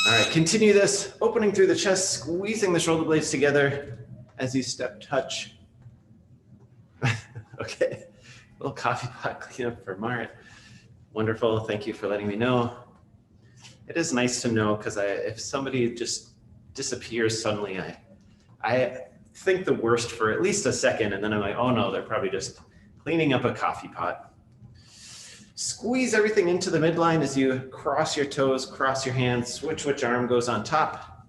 All right, continue this, opening through the chest, squeezing the shoulder blades together as you step touch. Okay, a little coffee pot cleanup for Mart. Wonderful, thank you for letting me know. It is nice to know because if somebody just disappears suddenly, I think the worst for at least a second, and then I'm like, oh no, they're probably just cleaning up a coffee pot. Squeeze everything into the midline as you cross your toes, cross your hands, switch which arm goes on top.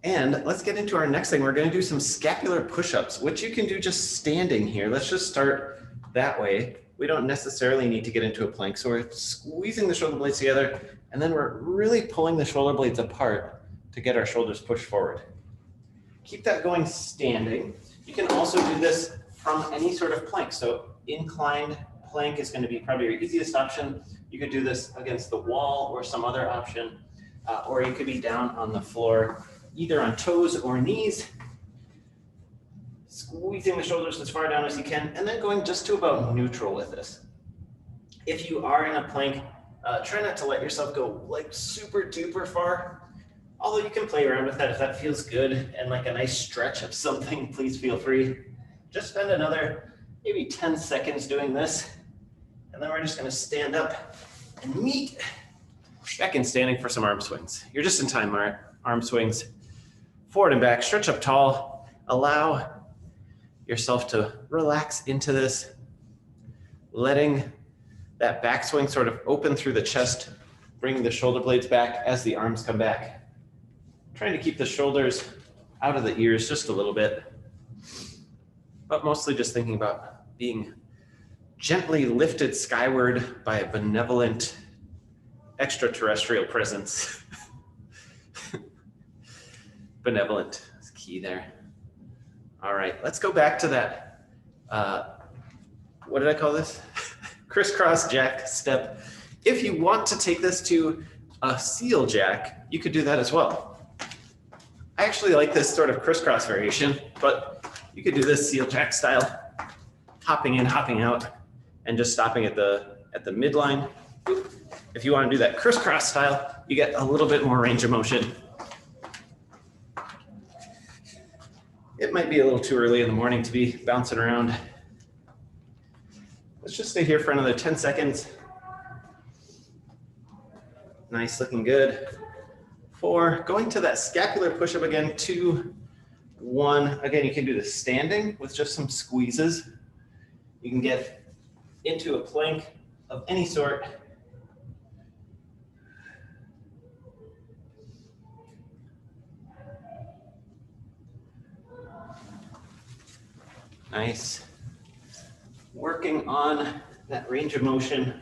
And let's get into our next thing. We're going to do some scapular push-ups, which you can do just standing here. Let's just start that way. We don't necessarily need to get into a plank. So we're squeezing the shoulder blades together, and then we're really pulling the shoulder blades apart to get our shoulders pushed forward. Keep that going standing. You can also do this from any sort of plank. So inclined plank is going to be probably your easiest option. You could do this against the wall or some other option, or you could be down on the floor, either on toes or knees, squeezing the shoulders as far down as you can, and then going just to about neutral with this. If you are in a plank, try not to let yourself go like super duper far, although you can play around with that if that feels good and like a nice stretch of something, please feel free. Just spend another maybe 10 seconds doing this, and then we're just going to stand up and meet back in standing for some arm swings. You're just in time, Mart. Arm swings forward and back, stretch up tall, allow yourself to relax into this, letting that backswing sort of open through the chest, bringing the shoulder blades back as the arms come back. Trying to keep the shoulders out of the ears just a little bit, but mostly just thinking about being gently lifted skyward by a benevolent extraterrestrial presence. Benevolent is key there. All right, let's go back to that, what did I call this? Crisscross jack step. If you want to take this to a seal jack, you could do that as well. I actually like this sort of crisscross variation, but you could do this seal jack style, hopping in, hopping out, and just stopping at the midline. If you want to do that crisscross style, you get a little bit more range of motion. It might be a little too early in the morning to be bouncing around. Let's just stay here for another 10 seconds. Nice, looking good. 4, going to that scapular push-up again, 2, 1. Again, you can do this standing with just some squeezes. You can get into a plank of any sort. Nice. Working on that range of motion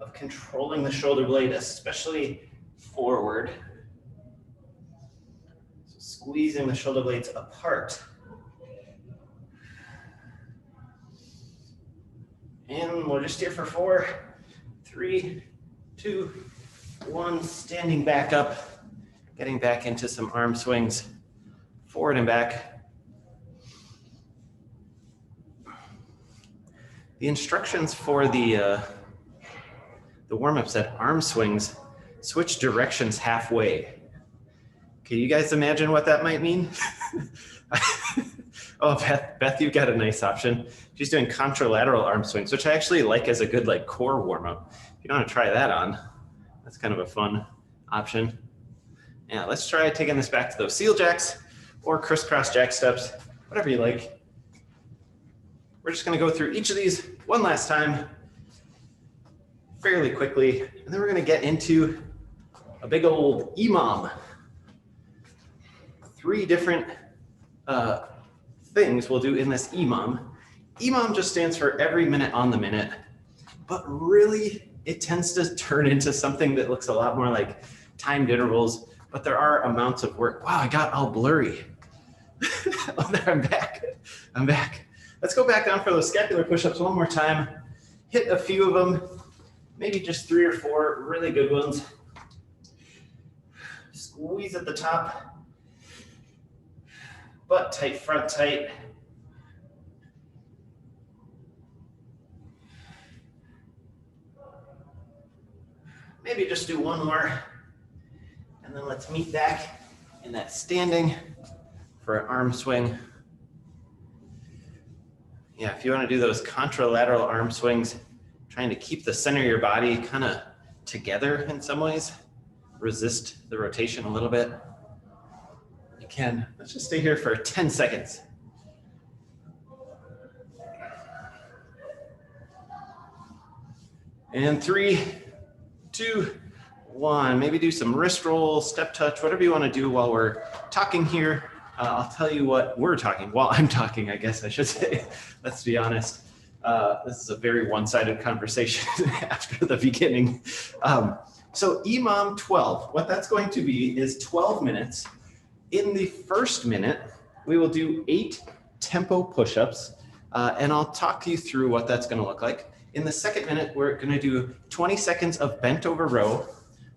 of controlling the shoulder blade, especially forward. So squeezing the shoulder blades apart. And we're just here for 4, 3, 2, 1, standing back up, getting back into some arm swings, forward and back. The instructions for the warm-up said arm swings, switch directions halfway. Can you guys imagine what that might mean? Oh, Beth, you've got a nice option. She's doing contralateral arm swings, which I actually like as a good like core warm-up. If you want to try that on, that's kind of a fun option. Yeah, let's try taking this back to those seal jacks or crisscross jack steps, whatever you like. We're just going to go through each of these one last time fairly quickly, and then we're going to get into a big old Imam. 3 different things we'll do in this Imam. Imam just stands for every minute on the minute, but really it tends to turn into something that looks a lot more like timed intervals, but there are amounts of work. Wow, I got all blurry. Oh, there, I'm back. I'm back. Let's go back down for those scapular push-ups one more time. Hit a few of them, maybe just 3 or 4 really good ones. Squeeze at the top. Butt tight, front tight. maybe just do one more. And then let's meet back in that standing for an arm swing. Yeah, if you want to do those contralateral arm swings, trying to keep the center of your body kind of together in some ways, resist the rotation a little bit, you can. Let's just stay here for 10 seconds. And 3, 2, 1. Maybe do some wrist roll, step touch, whatever you want to do while we're talking here. I'll tell you what we're talking, while I'm talking, I guess I should say. Let's be honest. This is a very one-sided conversation after the beginning. So Imam 12, what that's going to be is 12 minutes. In the first minute, we will do 8 tempo push-ups, and I'll talk you through what that's going to look like. In the second minute, we're going to do 20 seconds of bent over row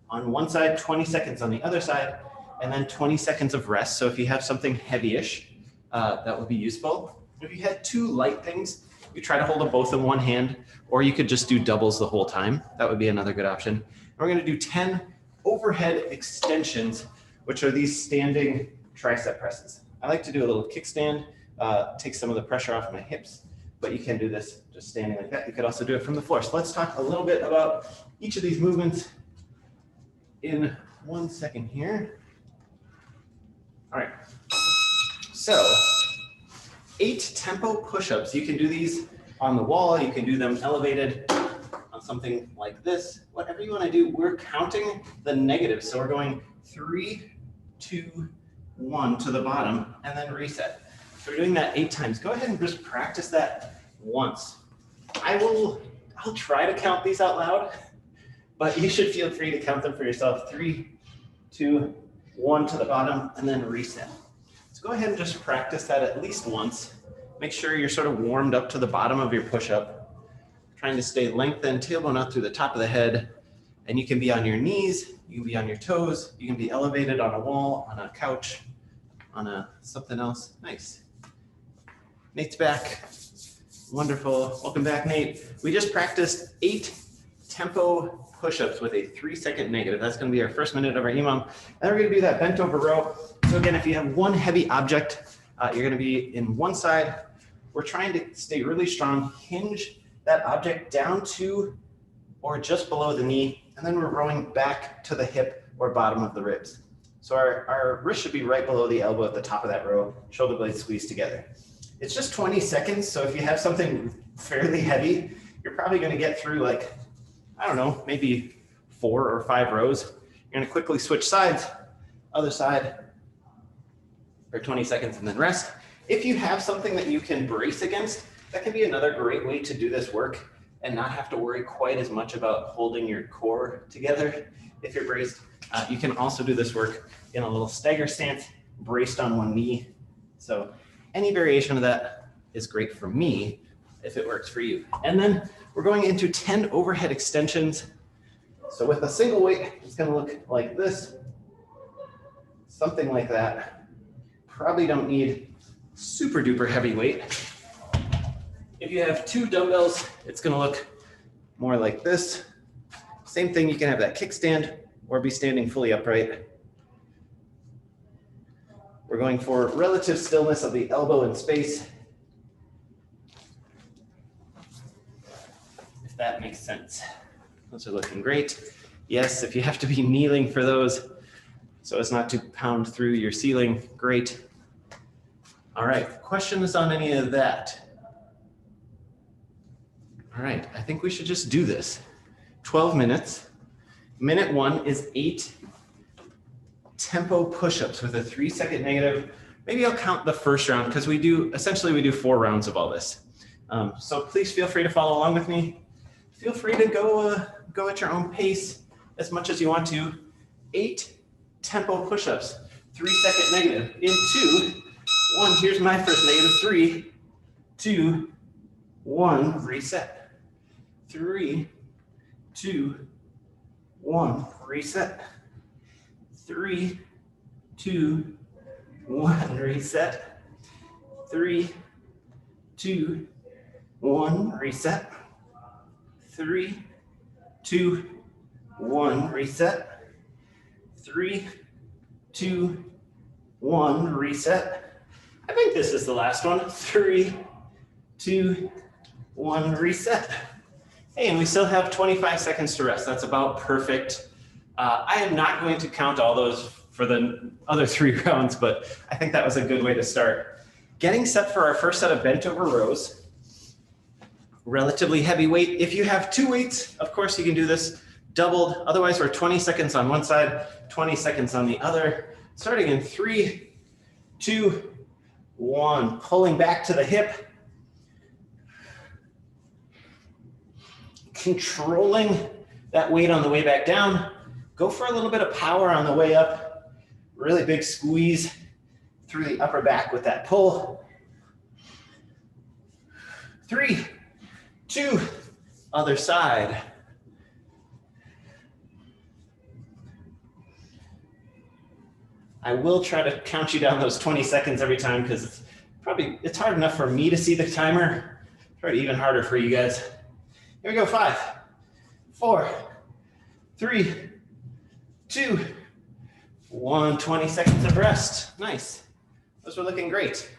on one side, 20 seconds on the other side, and then 20 seconds of rest. So if you have something heavy-ish, that would be useful. If you had 2 light things, you try to hold them both in one hand, or you could just do doubles the whole time. That would be another good option. And we're going to do 10 overhead extensions, which are these standing tricep presses. I like to do a little kickstand, take some of the pressure off my hips, but you can do this just standing like that. You could also do it from the floor. So let's talk a little bit about each of these movements in 1 second here. All right, so 8 tempo push-ups. You can do these on the wall. You can do them elevated on something like this. Whatever you want to do, we're counting the negatives. So we're going 3, 2, 1 to the bottom, and then reset. So we're doing that 8 times. Go ahead and just practice that once. I'll try to count these out loud, but you should feel free to count them for yourself. 3, 2, 1 to the bottom, and then reset. So go ahead and just practice that at least once. Make sure you're sort of warmed up to the bottom of your push-up, trying to stay lengthened, tailbone out through the top of the head, and you can be on your knees, you can be on your toes, you can be elevated on a wall, on a couch, on something else. Nice. Nate's back. Wonderful. Welcome back, Nate. We just practiced 8 tempo push-ups with a 3-second negative. That's going to be our first minute of our Imam. And we're going to do that bent over row. So again, if you have one heavy object, you're going to be in one side. We're trying to stay really strong. Hinge that object down to or just below the knee, and then we're rowing back to the hip or bottom of the ribs. So our wrist should be right below the elbow at the top of that row, shoulder blades squeezed together. It's just 20 seconds, so if you have something fairly heavy, you're probably going to get through like, I don't know, maybe 4 or 5 rows. You're going to quickly switch sides, other side, for 20 seconds and then rest. If you have something that you can brace against, that can be another great way to do this work and not have to worry quite as much about holding your core together. If you're braced, you can also do this work in a little stagger stance, braced on one knee. So any variation of that is great for me if it works for you. And then we're going into 10 overhead extensions. So with a single weight, it's going to look like this, something like that. Probably don't need super duper heavy weight. If you have 2 dumbbells, it's going to look more like this. Same thing, you can have that kickstand or be standing fully upright. We're going for relative stillness of the elbow in space. If that makes sense. Those are looking great. Yes, if you have to be kneeling for those so as not to pound through your ceiling, great. All right, questions on any of that? All right, I think we should just do this. 12 minutes. Minute 1 is 8 tempo push-ups with a 3-second negative. Maybe I'll count the first round because we do 4 rounds of all this. So please feel free to follow along with me. Feel free to go at your own pace as much as you want to. 8 tempo push-ups, 3-second negative in 2, 1. Here's my first negative. 3, 2, 1. Reset. 3, 2, 1. Reset. 3, 2, 1. Reset. 3, 2, 1. Reset. 3, 2, 1, reset. 3, 2, 1, reset. I think this is the last one. 3, 2, 1, reset. Hey, and we still have 25 seconds to rest. That's about perfect. I am not going to count all those for the other 3 rounds, but I think that was a good way to start. Getting set for our first set of bent over rows. Relatively heavy weight. If you have 2 weights, of course you can do this doubled. Otherwise, we're 20 seconds on one side, 20 seconds on the other. Starting in 3, 2, 1. Pulling back to the hip. Controlling that weight on the way back down. Go for a little bit of power on the way up. Really big squeeze through the upper back with that pull. 3, 2, other side. I will try to count you down those 20 seconds every time because it's hard enough for me to see the timer. Try to even harder for you guys. Here we go, 5, 4, 3, 2, 1. 20 seconds of rest. Nice. Those were looking great.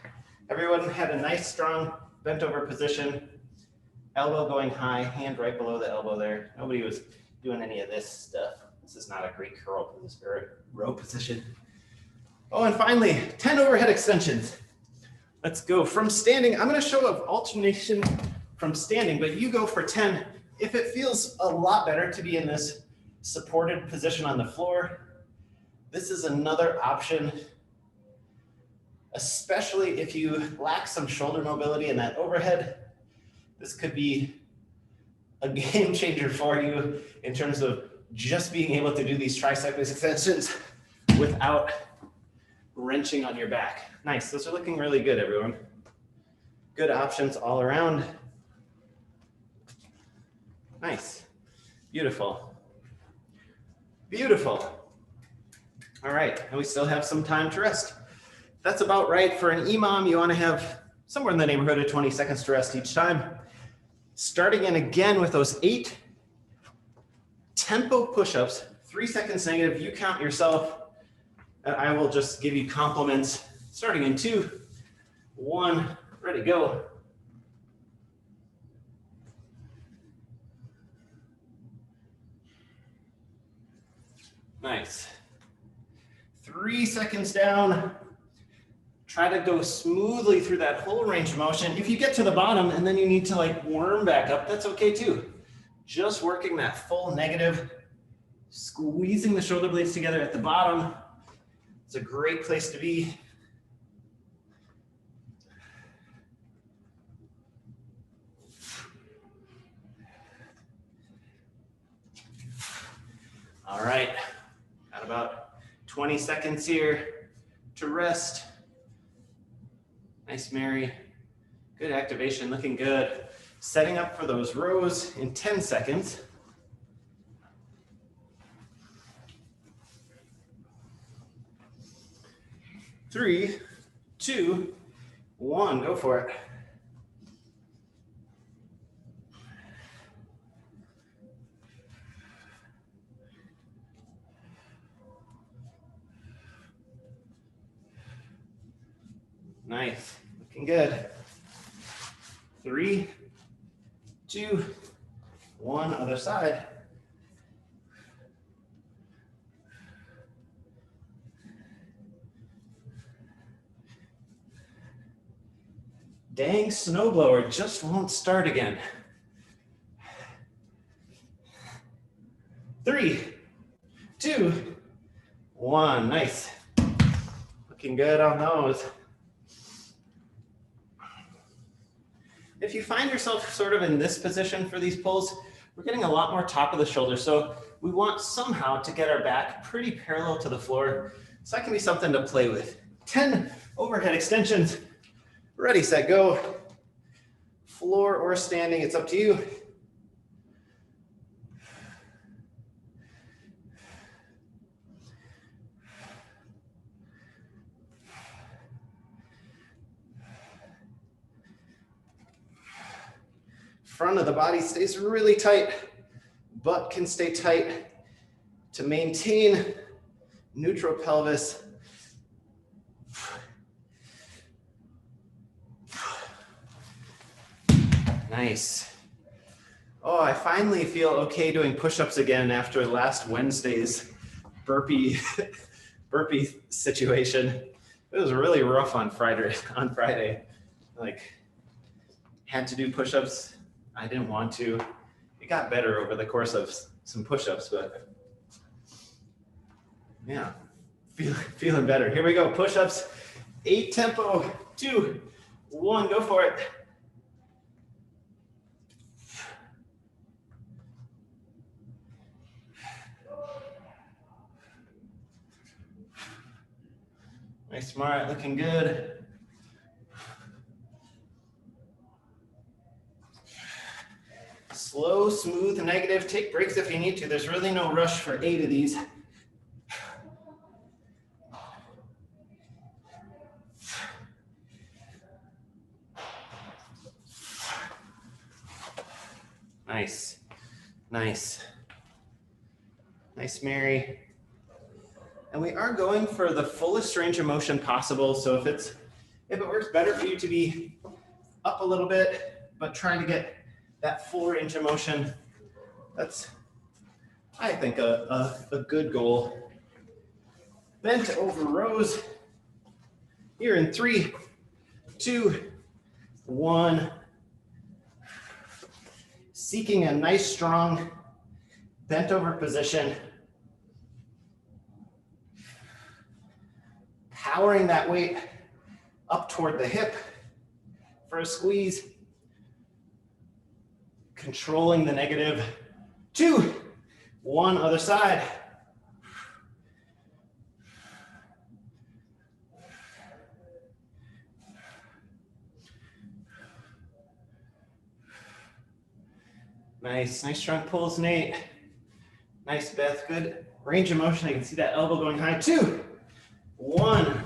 Everyone had a nice, strong bent over position. Elbow going high, hand right below the elbow there. Nobody was doing any of this stuff. This is not a great curl position or row position. Oh, and finally, 10 overhead extensions. Let's go from standing. I'm going to show an alternation from standing, but you go for 10. If it feels a lot better to be in this supported position on the floor, this is another option, especially if you lack some shoulder mobility in that overhead. This could be a game changer for you in terms of just being able to do these tricep extensions without wrenching on your back. Nice, those are looking really good, everyone. Good options all around. Nice, beautiful, beautiful. All right, and we still have some time to rest. That's about right. For an Imam, you want to have somewhere in the neighborhood of 20 seconds to rest each time. Starting in again with those 8 tempo push-ups, 3 seconds negative, you count yourself, and I will just give you compliments. Starting in 2, 1, ready, go. Nice. 3 seconds down. Try to go smoothly through that whole range of motion. If you get to the bottom and then you need to like worm back up, that's okay too. Just working that full negative, squeezing the shoulder blades together at the bottom. It's a great place to be. All right, got about 20 seconds here to rest. Nice, Mary. Good activation, looking good. Setting up for those rows in 10 seconds. Three, 2, 1, go for it. Nice, looking good. 3, 2, 1, other side. Dang, snowblower just won't start again. 3, 2, 1, nice. Looking good on those. If you find yourself sort of in this position for these pulls, we're getting a lot more top of the shoulder. So we want somehow to get our back pretty parallel to the floor. So that can be something to play with. 10 overhead extensions. Ready, set, go. Floor or standing, it's up to you. Front of the body stays really tight. Butt can stay tight. to maintain neutral pelvis. Nice. Oh, I finally feel okay doing push-ups again after last Wednesday's burpee situation. It was really rough on Friday. Like, had to do push-ups. I didn't want to. It got better over the course of some push-ups, but yeah, feeling better. Here we go, push-ups, 8 tempo, 2, 1, go for it. Nice, smart, looking good. Slow, smooth, negative. Take breaks if you need to. There's really no rush for 8 of these. Nice, nice. Nice, Mary. And we are going for the fullest range of motion possible. So if it works better for you to be up a little bit, but trying to get that full range of motion, that's, I think, a good goal. Bent over rows. Here in 3, 2, 1. Seeking a nice, strong, bent over position. Powering that weight up toward the hip for a squeeze. Controlling the negative. 2, 1, other side. Nice, nice strong pulls, Nate. Nice, Beth, good range of motion. I can see that elbow going high. 2, 1.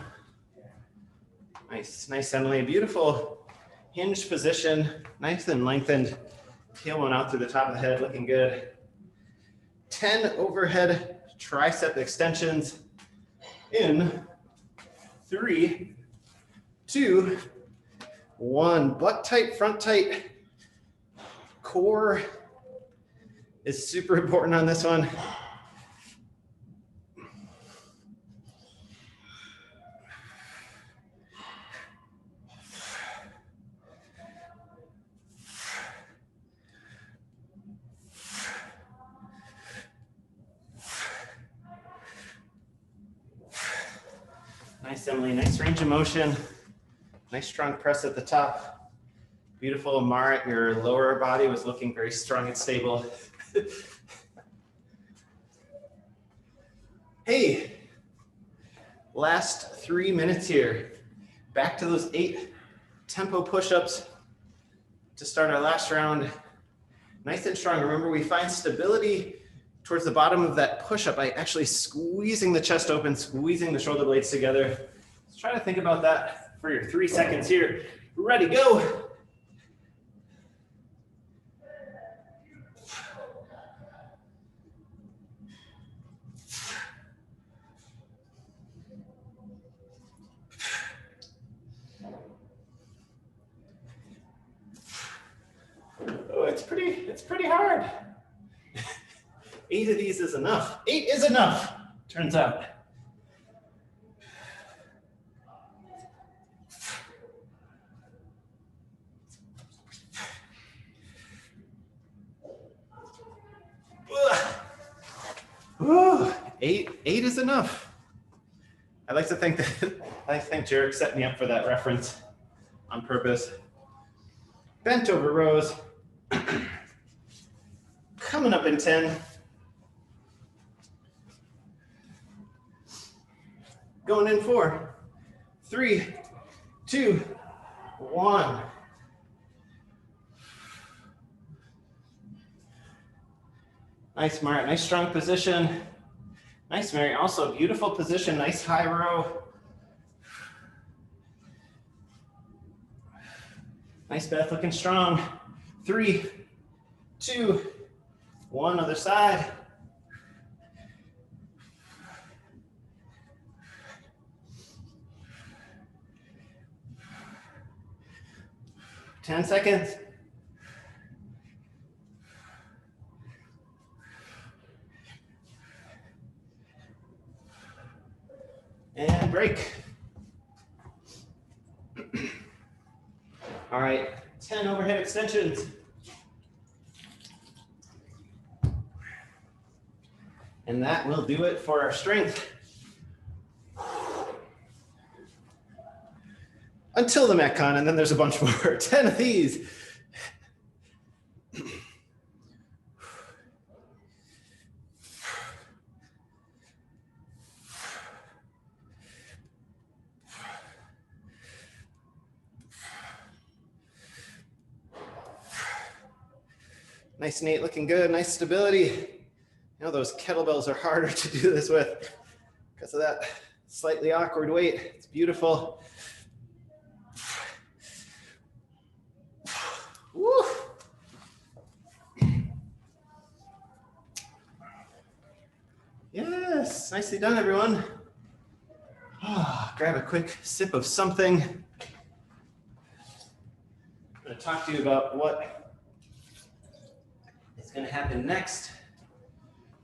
Nice, nice, Emily. Beautiful hinge position. Nice and lengthened. Tailbone out through the top of the head, looking good. 10 overhead tricep extensions in 3, 2, 1. Butt tight, front tight. Core is super important on this one. Nice, Emily. Nice range of motion. Nice strong press at the top. Beautiful, Marit. Your lower body was looking very strong and stable. Hey, last 3 minutes here. Back to those 8 tempo push-ups to start our last round. Nice and strong. Remember, we find stability towards the bottom of that push-up by actually squeezing the chest open, squeezing the shoulder blades together. Let's try to think about that for your 3 seconds here. Ready, go. Oh, it's pretty hard. 8 of these is enough. 8 is enough, turns out. Ooh, 8 is enough. I'd like to think Jarek set me up for that reference on purpose. Bent over rows. Coming up in 10. Going in 4, 3, 2, 1. Nice, Marit. Nice strong position. Nice, Mary. Also beautiful position. Nice high row. Nice, Beth. Looking strong. 3, 2, 1. Other side. 10 seconds. And break. All right, 10 overhead extensions. And that will do it for our strength. Until the Metcon, and then there's a bunch more. 10 of these. Nice, Nate, looking good, nice stability. You know, those kettlebells are harder to do this with because of that slightly awkward weight. It's beautiful. Woo. Yes, nicely done, everyone. Grab a quick sip of something. I'm going to talk to you about what is going to happen next.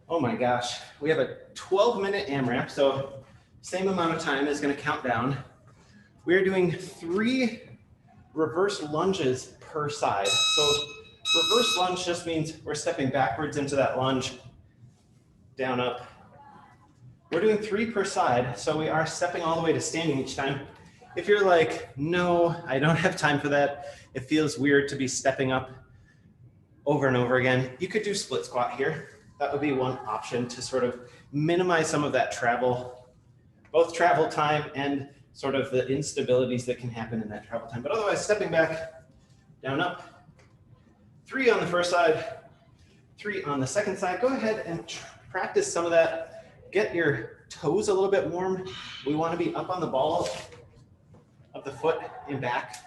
Oh my gosh, we have a 12-minute AMRAP, so same amount of time is going to count down. We are doing 3 reverse lunges per side. So reverse lunge just means we're stepping backwards into that lunge, down, up. We're doing 3 per side, so we are stepping all the way to standing each time. If you're like, no, I don't have time for that, it feels weird to be stepping up over and over again, you could do split squat here. That would be one option to sort of minimize some of that travel, both travel time and sort of the instabilities that can happen in that travel time. But otherwise, stepping back, down, up, 3 on the first side, 3 on the second side. Go ahead and practice some of that. Get your toes a little bit warm. We want to be up on the ball of the foot and back.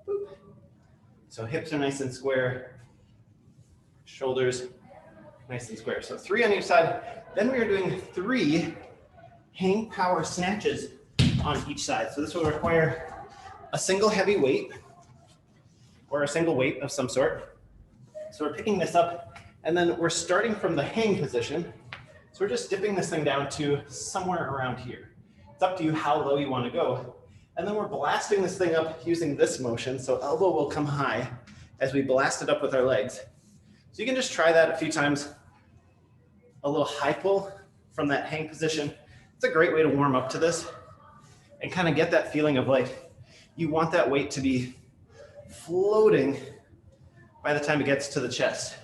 Boop. So hips are nice and square. Shoulders nice and square. So 3 on each side. Then we are doing 3 hang power snatches on each side. So this will require a single heavy weight or a single weight of some sort. So we're picking this up and then we're starting from the hang position. So we're just dipping this thing down to somewhere around here. It's up to you how low you want to go. And then we're blasting this thing up using this motion. So elbow will come high as we blast it up with our legs. So you can just try that a few times. A little high pull from that hang position. It's a great way to warm up to this and kind of get that feeling of like, you want that weight to be floating by the time it gets to the chest.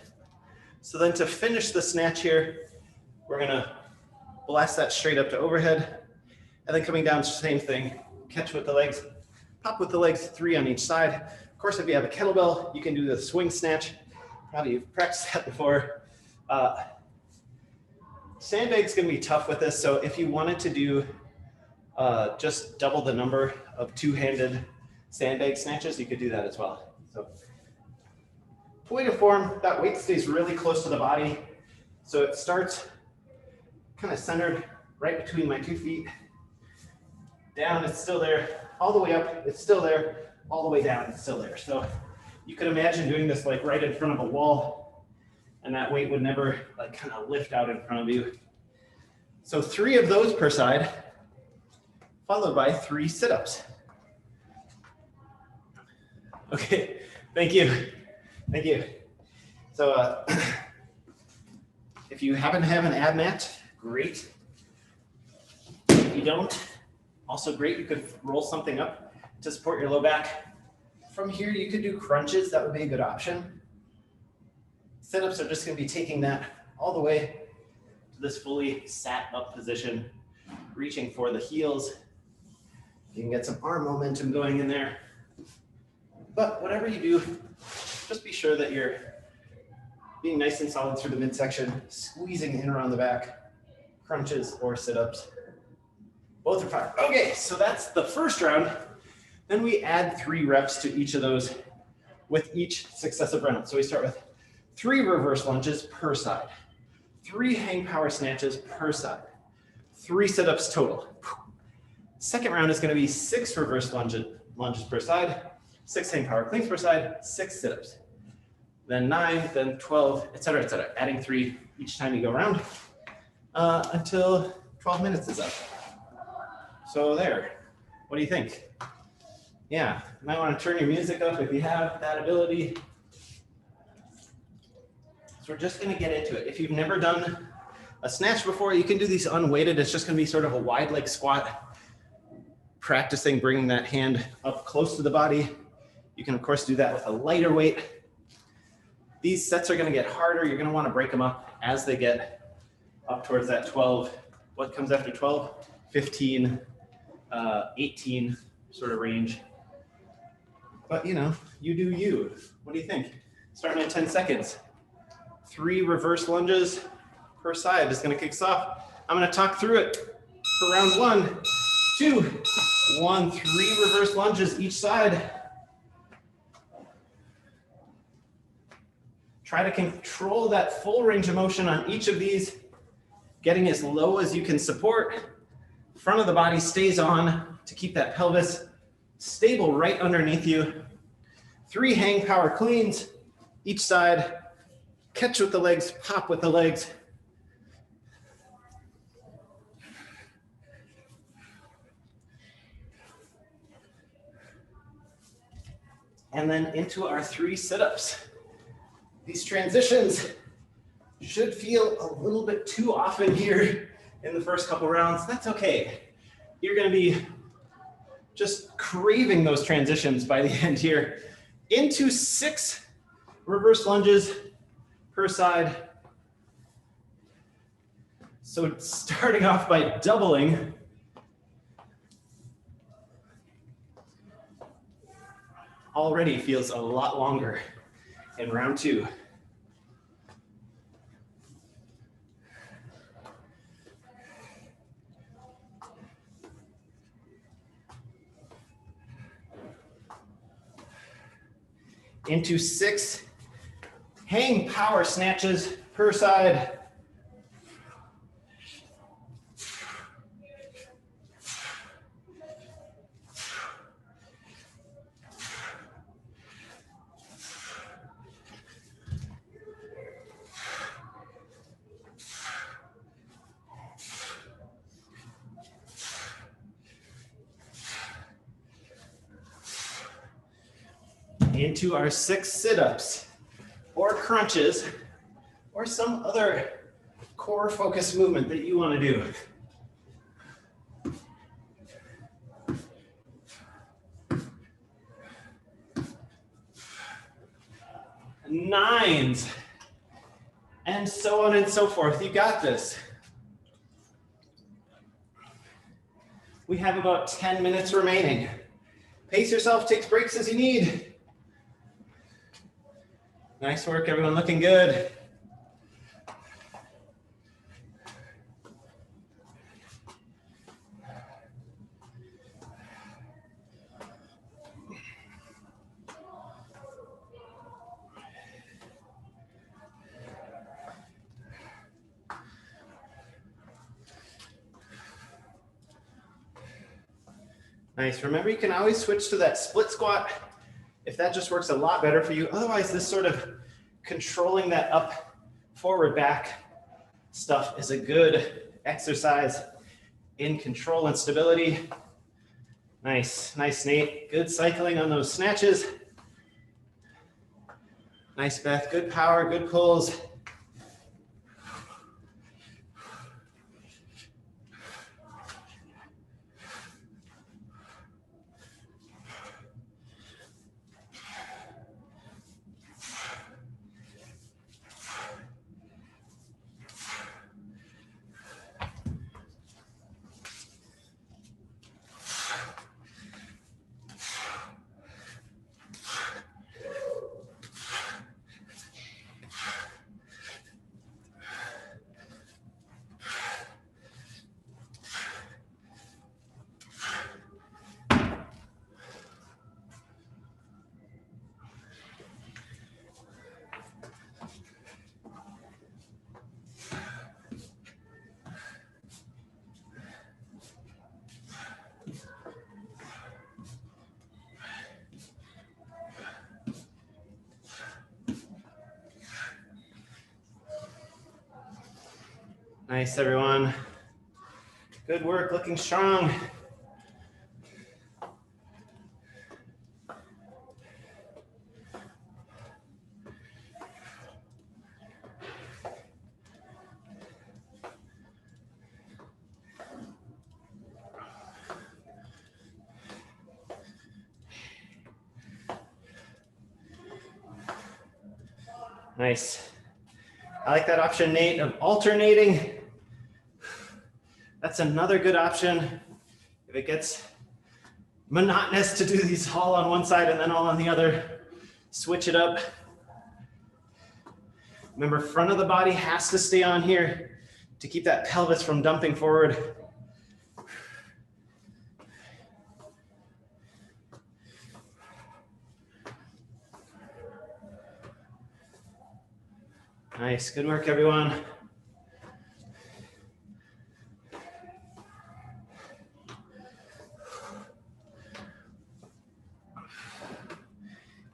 So then to finish the snatch here, we're gonna blast that straight up to overhead and then coming down, same thing, catch with the legs, pop with the legs, 3 on each side. Of course, if you have a kettlebell, you can do the swing snatch. Probably you've practiced that before. Sandbag's gonna be tough with this, so if you wanted to do just double the number of 2-handed sandbag snatches, you could do that as well. So point of form, that weight stays really close to the body. So it starts kind of centered right between my 2 feet. Down, it's still there. All the way up, it's still there. All the way down, it's still there. So you could imagine doing this like right in front of a wall, and that weight would never like kind of lift out in front of you. So 3 of those per side, followed by 3 sit-ups. Okay, thank you. Thank you. So if you happen to have an ab mat, great. If you don't, also great. You could roll something up to support your low back. From here, you could do crunches. That would be a good option. Sit-ups are just going to be taking that all the way to this fully sat up position, reaching for the heels. You can get some arm momentum going in there. But whatever you do, just be sure that you're being nice and solid through the midsection, squeezing in around the back, crunches or sit-ups. Both are fine. Okay, so that's the first round. Then we add 3 reps to each of those with each successive round. So we start with 3 reverse lunges per side, 3 hang power snatches per side, 3 sit-ups total. Second round is going to be 6 reverse lunges per side, 6 hang power cleans per side, 6 sit-ups. Then 9, then 12, etc., adding 3 each time you go around until 12 minutes is up. So there, what do you think? Yeah, you might want to turn your music up if you have that ability. So we're just going to get into it. If you've never done a snatch before, you can do these unweighted. It's just going to be sort of a wide leg squat, practicing bringing that hand up close to the body. You can, of course, do that with a lighter weight. These sets are going to get harder. You're going to want to break them up as they get up towards that 12. What comes after 12? 15, 18 sort of range. But, you know, you do you. What do you think? Starting in 10 seconds. 3 reverse lunges per side is going to kick us off. I'm going to talk through it for rounds 1, 2, 1, 3 reverse lunges each side. Try to control that full range of motion on each of these, getting as low as you can support. Front of the body stays on to keep that pelvis stable right underneath you. 3 hang power cleans each side. Catch with the legs, pop with the legs. And then into our 3 sit-ups. These transitions should feel a little bit too often here in the first couple rounds. That's okay. You're going to be just craving those transitions by the end here. Into 6 reverse lunges per side. So starting off by doubling. Already feels a lot longer in round 2. Into 6 hang power snatches per side. Into our 6 sit-ups or crunches or some other core focus movement that you want to do. 9s, and so on and so forth. You got this. We have about 10 minutes remaining. Pace yourself, take breaks as you need. Nice work, everyone, looking good. Nice. Remember, you can always switch to that split squat if that just works a lot better for you. Otherwise, this sort of controlling that up, forward, back stuff is a good exercise in control and stability. Nice. Nice, Nate. Good cycling on those snatches. Nice, Beth. Good power, good pulls. Nice, everyone. Good work, looking strong. Nice. I like that option, Nate, of alternating. That's another good option. If it gets monotonous to do these all on one side and then all on the other, switch it up. Remember, front of the body has to stay on here to keep that pelvis from dumping forward. Nice, good work, everyone.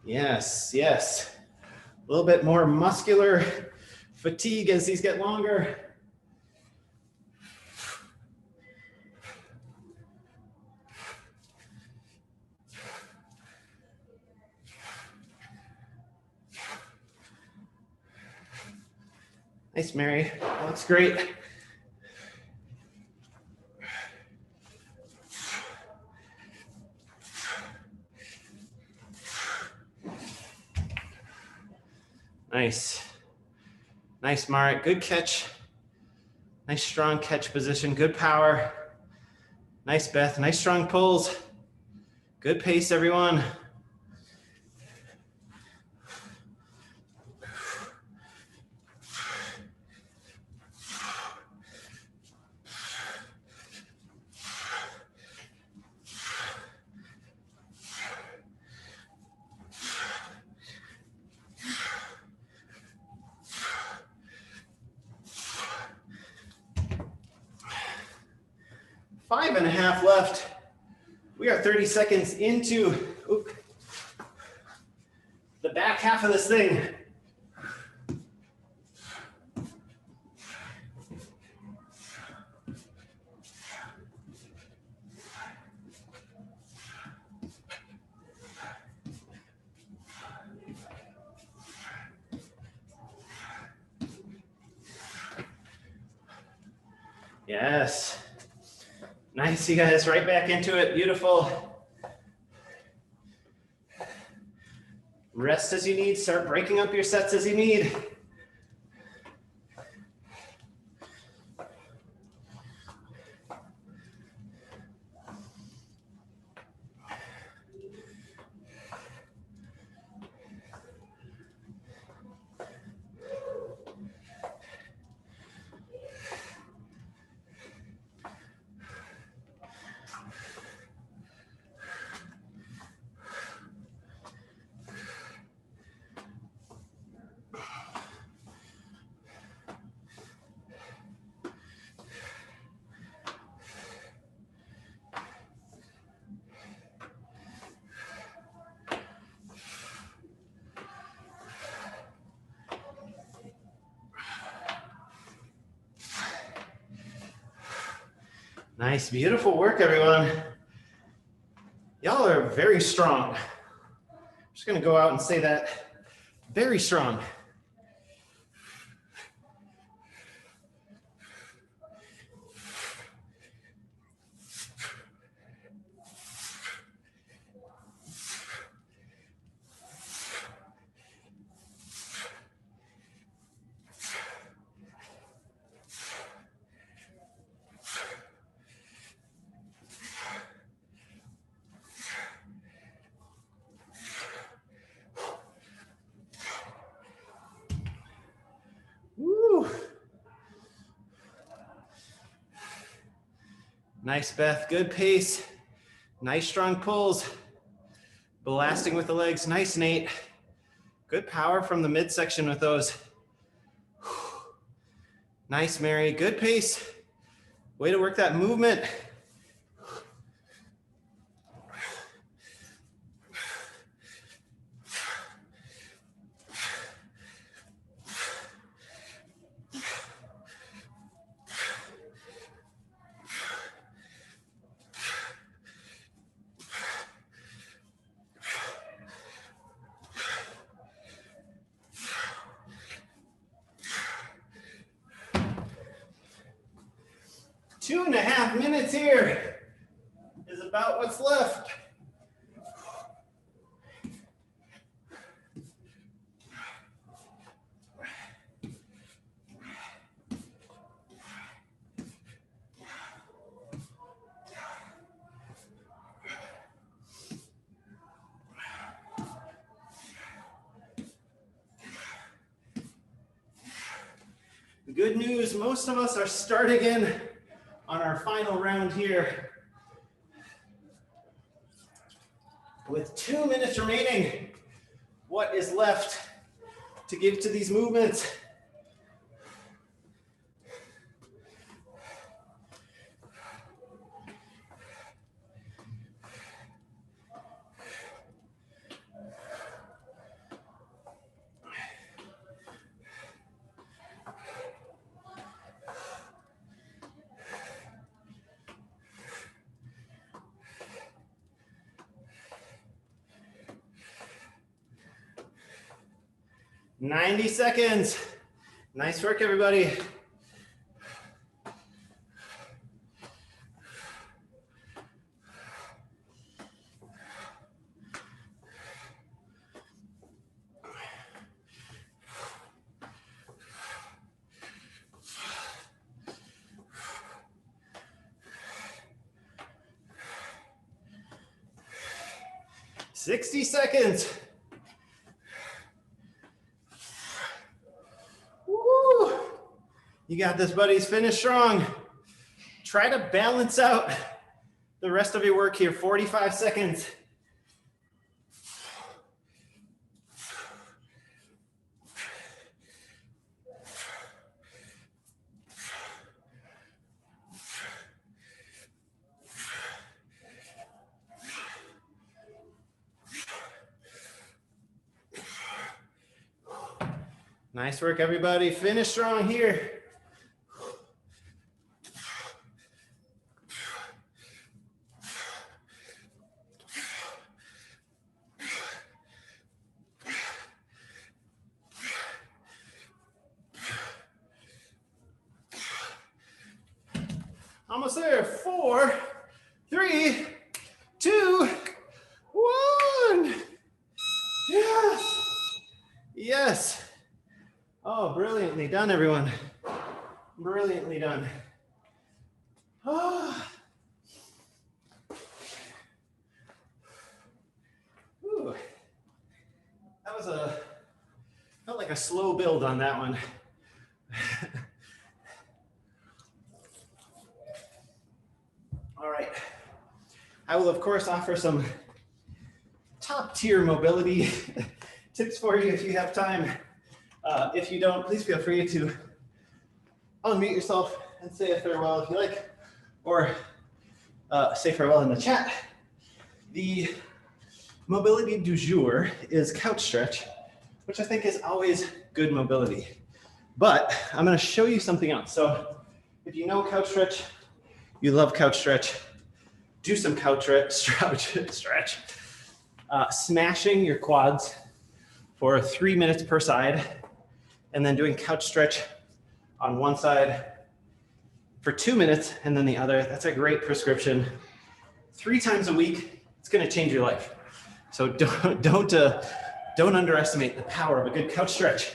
Yes, yes. A little bit more muscular fatigue as these get longer. Nice, Mary. That looks great. Nice. Nice, Marit. Good catch. Nice, strong catch position. Good power. Nice, Beth. Nice, strong pulls. Good pace, everyone. Five and a half left. We are 30 seconds into the back half of this thing. Yes. Nice, you guys, right back into it. Beautiful. Rest as you need. Start breaking up your sets as you need. Nice, beautiful work, everyone. Y'all are very strong. I'm just gonna go out and say that. Very strong. Nice, Beth. Good pace. Nice, strong pulls. Blasting with the legs. Nice, Nate. Good power from the midsection with those. Nice, Mary. Good pace. Way to work that movement. 2.5 minutes here is about what's left. Good news, most of us are starting in on our final round here. With 2 minutes remaining, what is left to give to these movements? "90 seconds. Nice work, everybody. "60 seconds. Woo! You got this, buddies. Finish strong. Try to balance out the rest of your work here. 45 seconds. Nice work, everybody. Finish strong here. Almost there. 4, 3, 2, 1. Yes. Yes. Oh, brilliantly done, everyone. Brilliantly done. Oh. Ooh. That was felt like a slow build on that one. All right. I will, of course, offer some top tier mobility tips for you if you have time. If you don't, please feel free to unmute yourself and say a farewell if you like, or say farewell in the chat. The mobility du jour is couch stretch, which I think is always good mobility. But I'm going to show you something else. So if you know couch stretch, you love couch stretch, do some couch stretch. Smashing your quads for 3 minutes per side, and then doing couch stretch on one side for 2 minutes and then the other. That's a great prescription. 3 times a week, it's gonna change your life. So don't underestimate the power of a good couch stretch.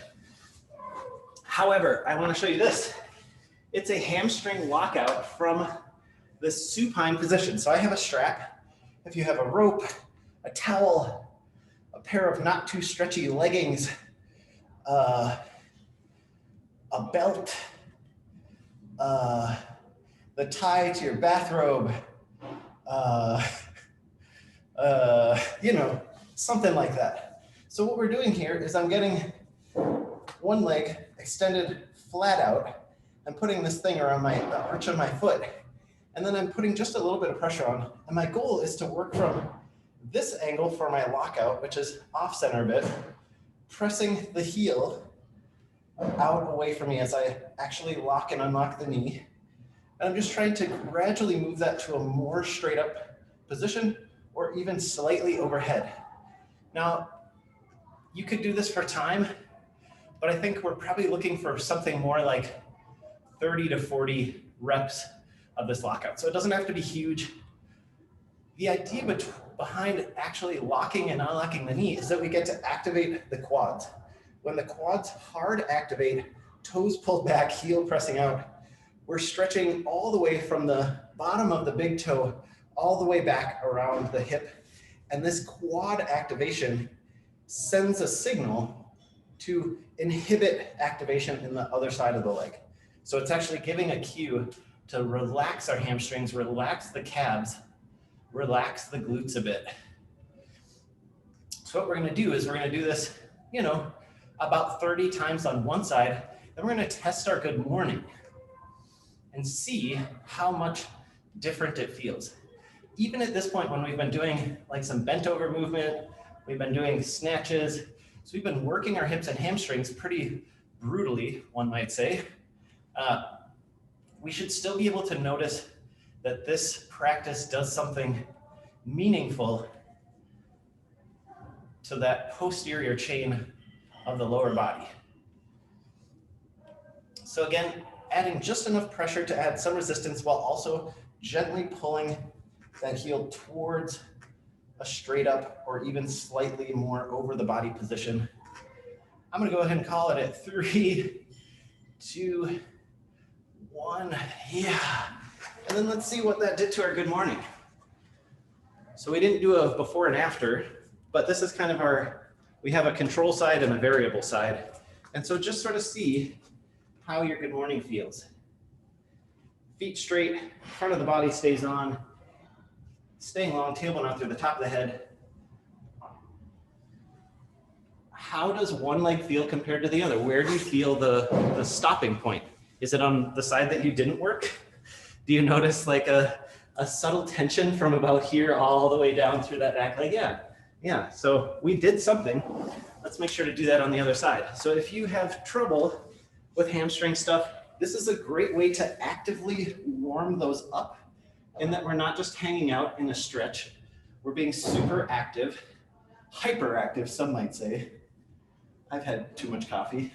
However, I wanna show you this. It's a hamstring lockout from the supine position. So I have a strap. If you have a rope, a towel, a pair of not too stretchy leggings, a belt, the tie to your bathrobe, you know, something like that. So what we're doing here is I'm getting one leg extended flat out. I'm putting this thing around the arch of my foot, and then I'm putting just a little bit of pressure on. And my goal is to work from this angle for my lockout, which is off center a bit, pressing the heel out away from me as I actually lock and unlock the knee. And I'm just trying to gradually move that to a more straight up position or even slightly overhead. Now, you could do this for time, but I think we're probably looking for something more like 30 to 40 reps of this lockout. So it doesn't have to be huge. The idea behind actually locking and unlocking the knee is that we get to activate the quads. When the quads hard activate, toes pulled back, heel pressing out, we're stretching all the way from the bottom of the big toe all the way back around the hip. And this quad activation sends a signal to inhibit activation in the other side of the leg. So it's actually giving a cue to relax our hamstrings, relax the calves, relax the glutes a bit. So what we're gonna do is we're gonna do this, about 30 times on one side, then we're gonna test our good morning and see how much different it feels. Even at this point when we've been doing like some bent over movement, we've been doing snatches, so we've been working our hips and hamstrings pretty brutally, one might say. We should still be able to notice that this practice does something meaningful to that posterior chain of the lower body. So again, adding just enough pressure to add some resistance while also gently pulling that heel towards a straight up or even slightly more over the body position. I'm gonna go ahead and call it at 3, 2, 1, yeah. And then let's see what that did to our good morning. So we didn't do a before and after, but this is kind of we have a control side and a variable side. And so just sort of see how your good morning feels. Feet straight, front of the body stays on, staying long, tailbone out through the top of the head. How does one leg feel compared to the other? Where do you feel the stopping point? Is it on the side that you didn't work? Do you notice like a subtle tension from about here all the way down through that back leg? Yeah, so we did something. Let's make sure to do that on the other side. So if you have trouble with hamstring stuff, this is a great way to actively warm those up in that we're not just hanging out in a stretch. We're being super active, hyperactive, some might say. I've had too much coffee.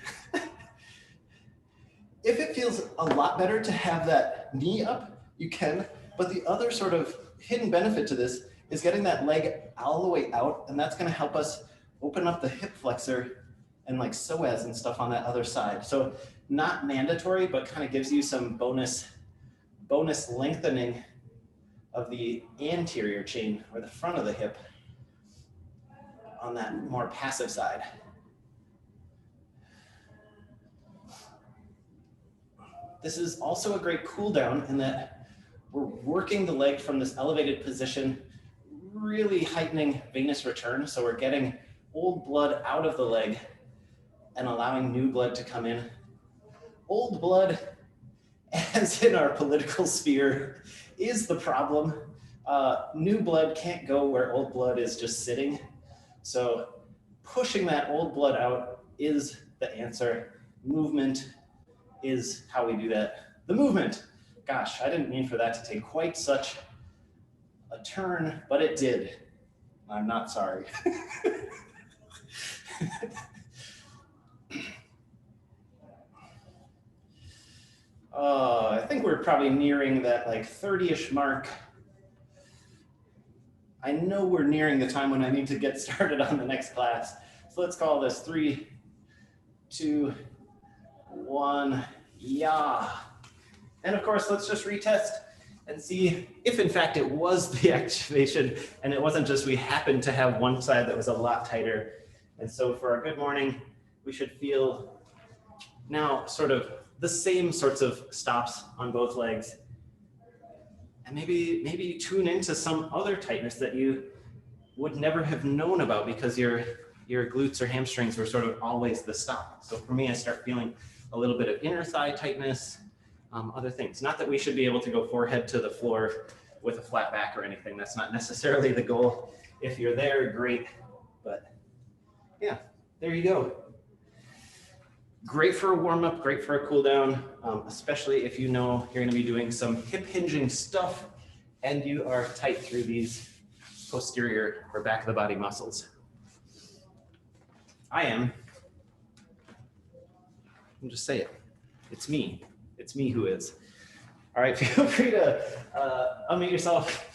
If it feels a lot better to have that knee up, you can, but the other sort of hidden benefit to this is getting that leg all the way out, and that's gonna help us open up the hip flexor and like psoas and stuff on that other side. So not mandatory, but kind of gives you some bonus lengthening of the anterior chain or the front of the hip on that more passive side. This is also a great cool down in that we're working the leg from this elevated position, really heightening venous return. So we're getting old blood out of the leg and allowing new blood to come in. Old blood, as in our political sphere, is the problem. New blood can't go where old blood is just sitting. So pushing that old blood out is the answer. Movement is how we do that. The movement. Gosh, I didn't mean for that to take quite such a turn, but it did. I'm not sorry. I think we're probably nearing that like 30-ish mark. I know we're nearing the time when I need to get started on the next class. So let's call this 3, 2, 1, yeah. And of course, let's just retest and see if in fact it was the activation and it wasn't just we happened to have one side that was a lot tighter. And so for our good morning, we should feel now sort of the same sorts of stops on both legs. And maybe tune into some other tightness that you would never have known about because your glutes or hamstrings were sort of always the stop. So for me, I start feeling a little bit of inner thigh tightness, other things. Not that we should be able to go forehead to the floor with a flat back or anything. That's not necessarily the goal. If you're there, great. But yeah, there you go. Great for a warm up, great for a cool down, especially if you know you're gonna be doing some hip hinging stuff and you are tight through these posterior or back of the body muscles. I am. I'll just say it. It's me. It's me who is. All right, feel free to unmute yourself.